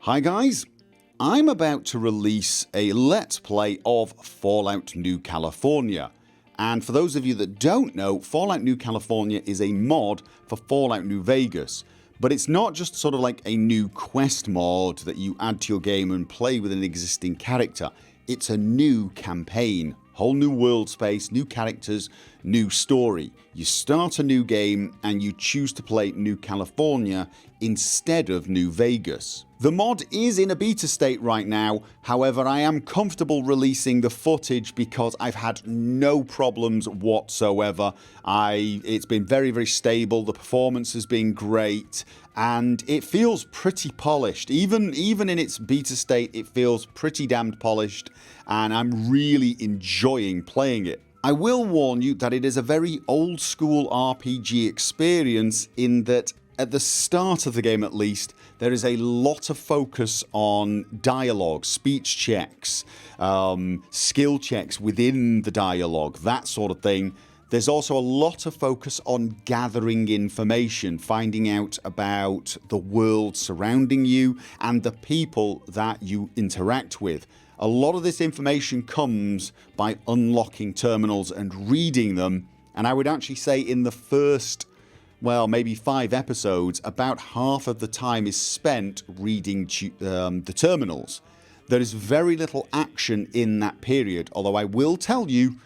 Hi guys, I'm about to release a Let's Play of Fallout New California, and for those of you that don't know, Fallout New California is a mod for Fallout New Vegas, but it's not just sort of like a new quest mod that you add to your game and play with an existing character. It's a new campaign, whole new world space, new characters, new story. You start a new game and you choose to play New California instead of New Vegas. The mod is in a beta state right now, however I am comfortable releasing the footage because I've had no problems whatsoever. It's been very stable, the performance has been great, and it feels pretty polished. Even in its beta state it feels pretty damned polished, and I'm really enjoying playing it. I will warn you that it is a very old school RPG experience in that at the start of the game at least, there is a lot of focus on dialogue, speech checks, skill checks within the dialogue, that sort of thing. There's also a lot of focus on gathering information, finding out about the world surrounding you and the people that you interact with. A lot of this information comes by unlocking terminals and reading them, and I would actually say in the first, well, maybe 5 episodes, about half of the time is spent reading the terminals. There is very little action in that period, although I will tell you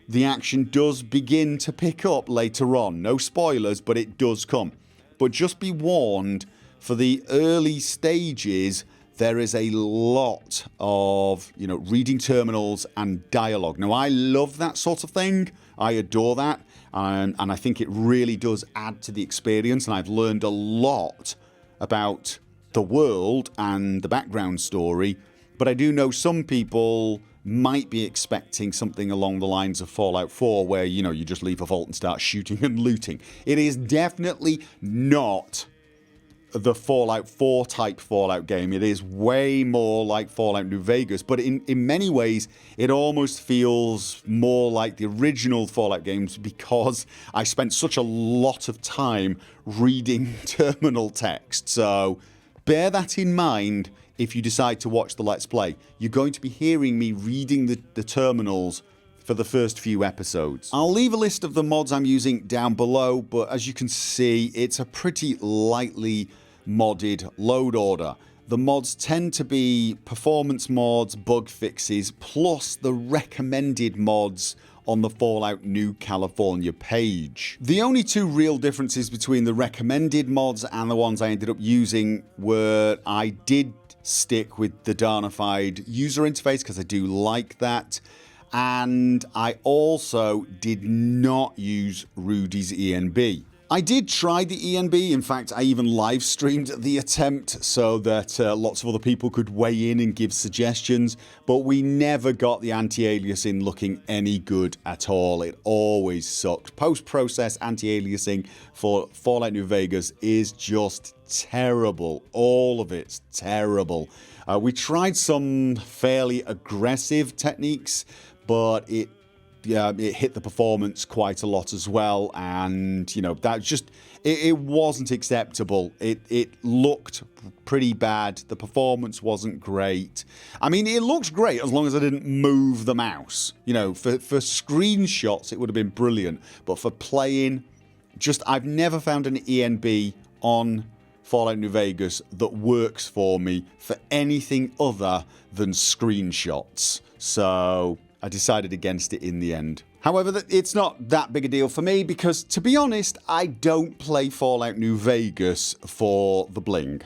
the action does begin to pick up later on. No spoilers, but it does come. But just be warned, for the early stages there is a lot of reading terminals and dialogue. Now I love that sort of thing, I adore that, and I think it really does add to the experience, and I've learned a lot about the world and the background story. But I do know some people might be expecting something along the lines of Fallout 4 where you just leave a vault and start shooting and looting. It is definitely not the Fallout 4 type Fallout game. It is way more like Fallout New Vegas, but in many ways it almost feels more like the original Fallout games because I spent such a lot of time reading terminal text. So bear that in mind if you decide to watch the Let's Play. You're going to be hearing me reading the terminals for the first few episodes. I'll leave a list of the mods I'm using down below, but as you can see it's a pretty lightly modded load order. The mods tend to be performance mods, bug fixes, plus the recommended mods on the Fallout New California page. The only 2 real differences between the recommended mods and the ones I ended up using were I did stick with the Darnified user interface because I do like that, and I also did not use Rudy's ENB. I did try the ENB, in fact I even live streamed the attempt so that lots of other people could weigh in and give suggestions, but we never got the anti-aliasing looking any good at all. It always sucked. Post-process anti-aliasing for Fallout New Vegas is just terrible. All of it's terrible. We tried some fairly aggressive techniques, but it hit the performance quite a lot as well, and that just it wasn't acceptable. It looked pretty bad. The performance wasn't great. I mean, it looked great as long as I didn't move the mouse. For screenshots it would have been brilliant, but for playing, I've never found an ENB on Fallout New Vegas that works for me for anything other than screenshots. So I decided against it in the end. However, it's not that big a deal for me because, to be honest, I don't play Fallout New Vegas for the bling.